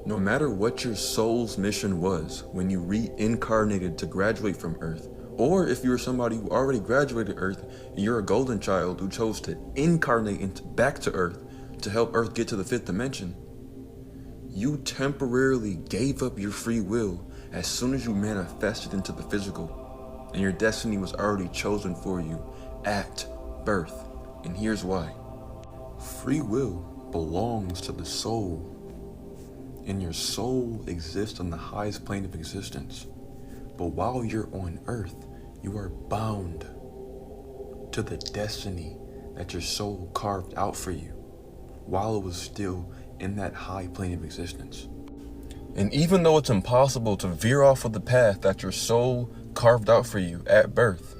No matter what your soul's mission was when you reincarnated to graduate from Earth, or if you were somebody who already graduated Earth and you're a golden child who chose to incarnate back to Earth to help Earth get to the fifth dimension, you temporarily gave up your free will as soon as you manifested into the physical, and your destiny was already chosen for you at birth. And here's why. Free will belongs to the soul, and your soul exists on the highest plane of existence. But while you're on Earth, you are bound to the destiny that your soul carved out for you while it was still in that high plane of existence. And even though it's impossible to veer off of the path that your soul carved out for you at birth,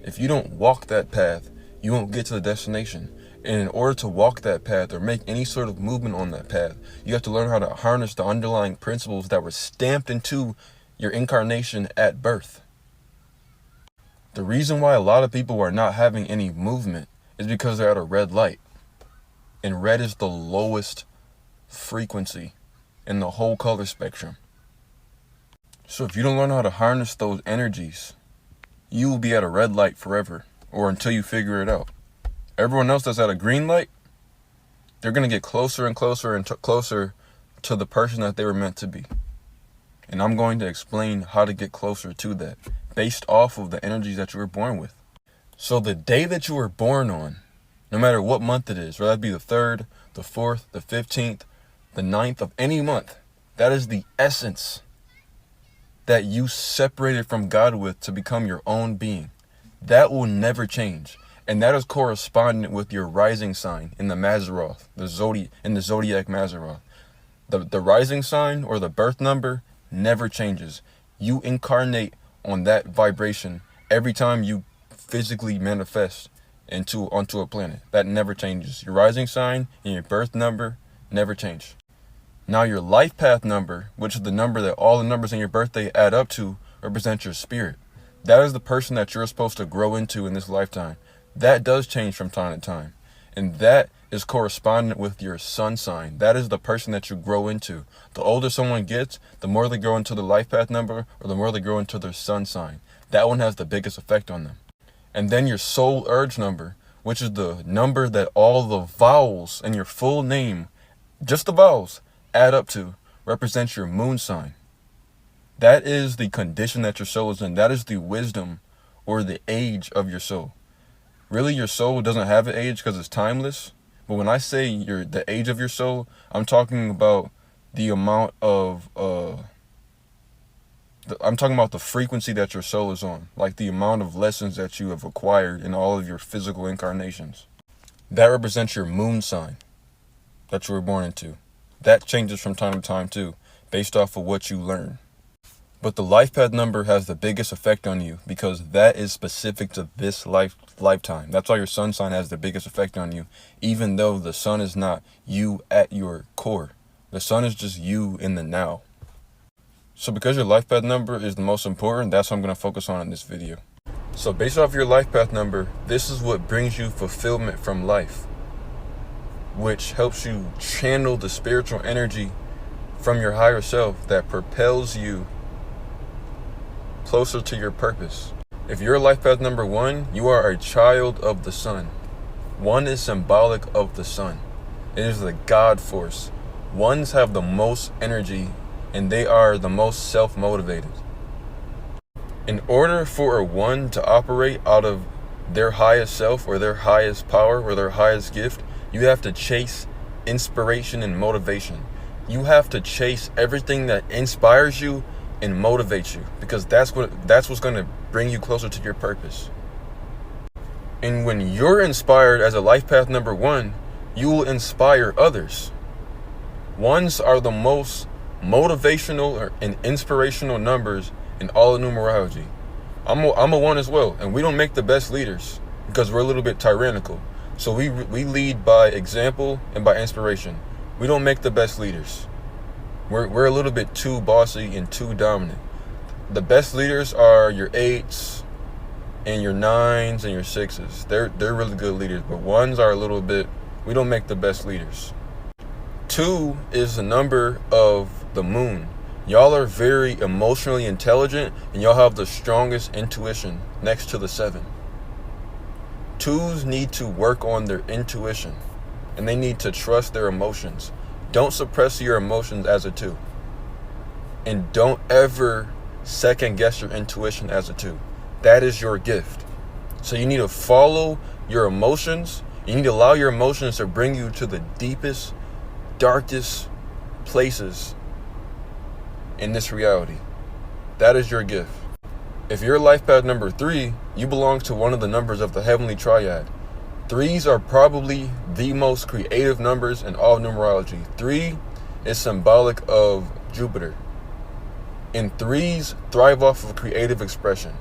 if you don't walk that path, you won't get to the destination. And in order to walk that path or make any sort of movement on that path, you have to learn how to harness the underlying principles that were stamped into your incarnation at birth. The reason why a lot of people are not having any movement is because they're at a red light. And red is the lowest frequency in the whole color spectrum. So if you don't learn how to harness those energies, you will be at a red light forever, or until you figure it out. Everyone else that's at a green light, they're going to get closer and closer and closer to the person that they were meant to be. And I'm going to explain how to get closer to that based off of the energies that you were born with. So the day that you were born on, no matter what month it is, whether that be the 3rd, the 4th, the 15th, the 9th of any month, that is the essence that you separated from God with to become your own being. That will never change. And that is correspondent with your rising sign in the Mazzaroth, the zodiac Mazzaroth. The rising sign or the birth number never changes. You incarnate on that vibration every time you physically manifest onto a planet. That never changes. Your rising sign and your birth number never change. Now your life path number, which is the number that all the numbers in your birthday add up to, represents your spirit. That is the person that you're supposed to grow into in this lifetime. That does change from time to time. And that is correspondent with your sun sign. That is the person that you grow into. The older someone gets, the more they grow into the life path number, or the more they grow into their sun sign. That one has the biggest effect on them. And then your soul urge number, which is the number that all the vowels in your full name, just the vowels, add up to, represents your moon sign. That is the condition that your soul is in. That is the wisdom or the age of your soul. Really, your soul doesn't have an age because it's timeless. But when I say the age of your soul, I'm talking about the amount of, I'm talking about the frequency that your soul is on. Like the amount of lessons that you have acquired in all of your physical incarnations. That represents your moon sign that you were born into. That changes from time to time too, based off of what you learn. But the life path number has the biggest effect on you because that is specific to this lifetime. That's why your sun sign has the biggest effect on you, even though the sun is not you at your core. The sun is just you in the now. So because your life path number is the most important, that's what I'm going to focus on in this video. So based off your life path number, this is what brings you fulfillment from life, which helps you channel the spiritual energy from your higher self that propels you closer to your purpose. If you're life path number 1, you are a child of the sun. 1 is symbolic of the sun. It is the God force. 1s have the most energy and they are the most self-motivated. In order for a 1 to operate out of their highest self or their highest power or their highest gift, you have to chase inspiration and motivation. You have to chase everything that inspires you and motivates you, because that's what's going to bring you closer to your purpose. And when you're inspired as a life path number 1, you will inspire others. 1s are the most motivational and inspirational numbers in all of numerology. I'm a 1 as well, and we don't make the best leaders because we're a little bit tyrannical. So we lead by example and by inspiration. We don't make the best leaders. We're a little bit too bossy and too dominant. The best leaders are your 8s and your 9s and your 6s. They're really good leaders, but 1s are a little bit, we don't make the best leaders. 2 is the number of the moon. Y'all are very emotionally intelligent, and y'all have the strongest intuition next to the 7. 2s need to work on their intuition, and they need to trust their emotions. Don't suppress your emotions as a 2. And don't ever second guess your intuition as a 2. That is your gift. So you need to follow your emotions. You need to allow your emotions to bring you to the deepest, darkest places in this reality. That is your gift. If you're life path number 3, you belong to one of the numbers of the heavenly triad. 3s are probably the most creative numbers in all of numerology. 3 is symbolic of Jupiter. And 3s thrive off of creative expression.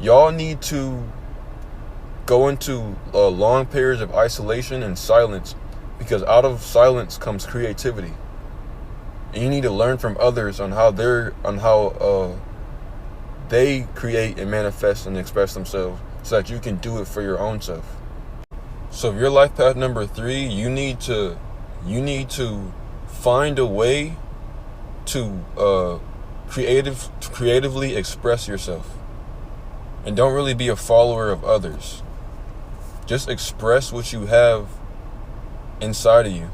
Y'all need to go into long periods of isolation and silence, because out of silence comes creativity. And you need to learn from others on how they create and manifest and express themselves, so that you can do it for your own self. So if you're life path number 3, you need to find a way to creatively express yourself, and don't really be a follower of others. Just express what you have inside of you,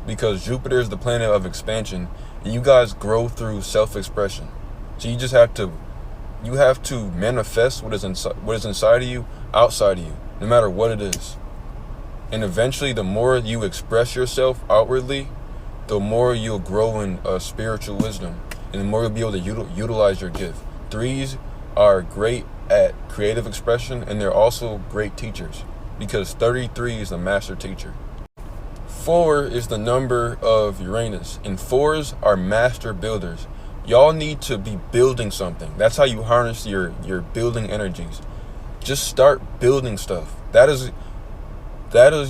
because Jupiter is the planet of expansion, and you guys grow through self-expression. So you have to manifest what is inside of you, outside of you, no matter what it is. And eventually, the more you express yourself outwardly, the more you'll grow in spiritual wisdom, and the more you'll be able to utilize your gift. 3s are great at creative expression, and they're also great teachers, because 33 is the master teacher. 4 is the number of Uranus, and 4s are master builders. Y'all need to be building something. That's how you harness your building energies. Just start building stuff. That is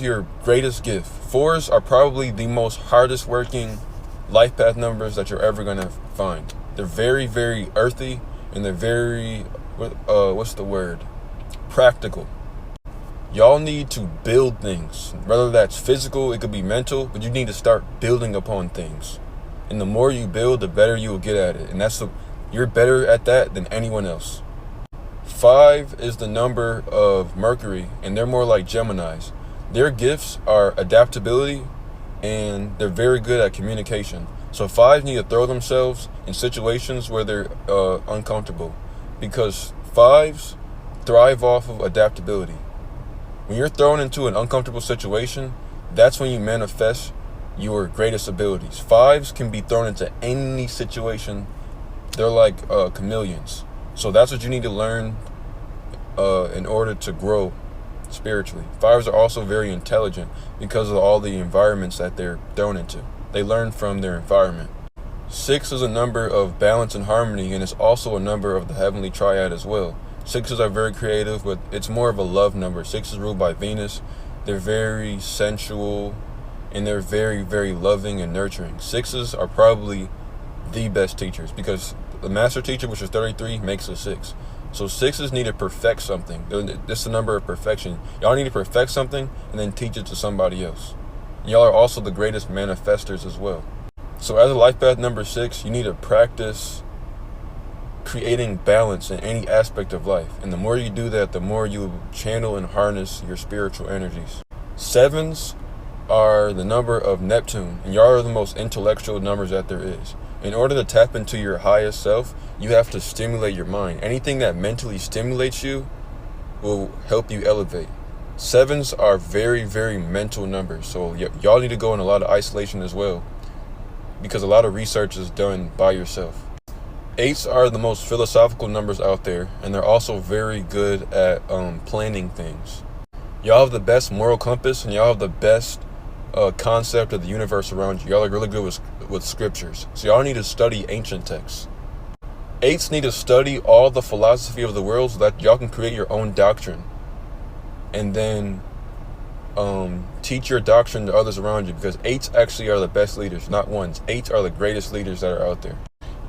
your greatest gift. 4s are probably the most hardest working life path numbers that you're ever gonna find. They're very, very earthy, and they're very practical. Y'all need to build things, whether that's physical, it could be mental, but you need to start building upon things. And the more you build, the better you will get at it. And you're better at that than anyone else. 5 is the number of Mercury, and they're more like Geminis. Their gifts are adaptability, and they're very good at communication. So 5s need to throw themselves in situations where they're uncomfortable, because 5s thrive off of adaptability. When you're thrown into an uncomfortable situation, that's when you manifest your greatest abilities. 5s can be thrown into any situation. They're like chameleons. So that's what you need to learn in order to grow spiritually. 5s are also very intelligent because of all the environments that they're thrown into. They learn from their environment. 6 is a number of balance and harmony, and it's also a number of the heavenly triad as well. 6s are very creative, but it's more of a love number. 6 is ruled by Venus. They're very sensual, and they're very, very loving and nurturing. 6s are probably the best teachers, because the master teacher, which is 33, makes a 6. So 6s need to perfect something. This is the number of perfection. Y'all need to perfect something and then teach it to somebody else. Y'all are also the greatest manifestors as well. So as a life path number 6, you need to practice creating balance in any aspect of life. And the more you do that, the more you channel and harness your spiritual energies. 7s are the number of Neptune, and y'all are the most intellectual numbers that there is. In order to tap into your highest self, you have to stimulate your mind. Anything that mentally stimulates you will help you elevate. 7s are very, very mental numbers, so y'all need to go in a lot of isolation as well, because a lot of research is done by yourself. 8s are the most philosophical numbers out there, and they're also very good at planning things. Y'all have the best moral compass, and y'all have the best concept of the universe around you. Y'all are really good with scriptures. So y'all need to study ancient texts. 8s need to study all the philosophy of the world so that y'all can create your own doctrine. And then teach your doctrine to others around you, because 8s actually are the best leaders, not 1s. 8s are the greatest leaders that are out there.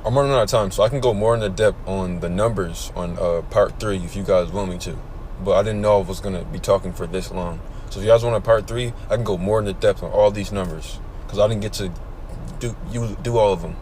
I'm running out of time, so I can go more into depth on the numbers on part 3 if you guys want me to. But I didn't know I was going to be talking for this long. So if you guys want a part 3, I can go more into depth on all these numbers, because I didn't get to do all of them.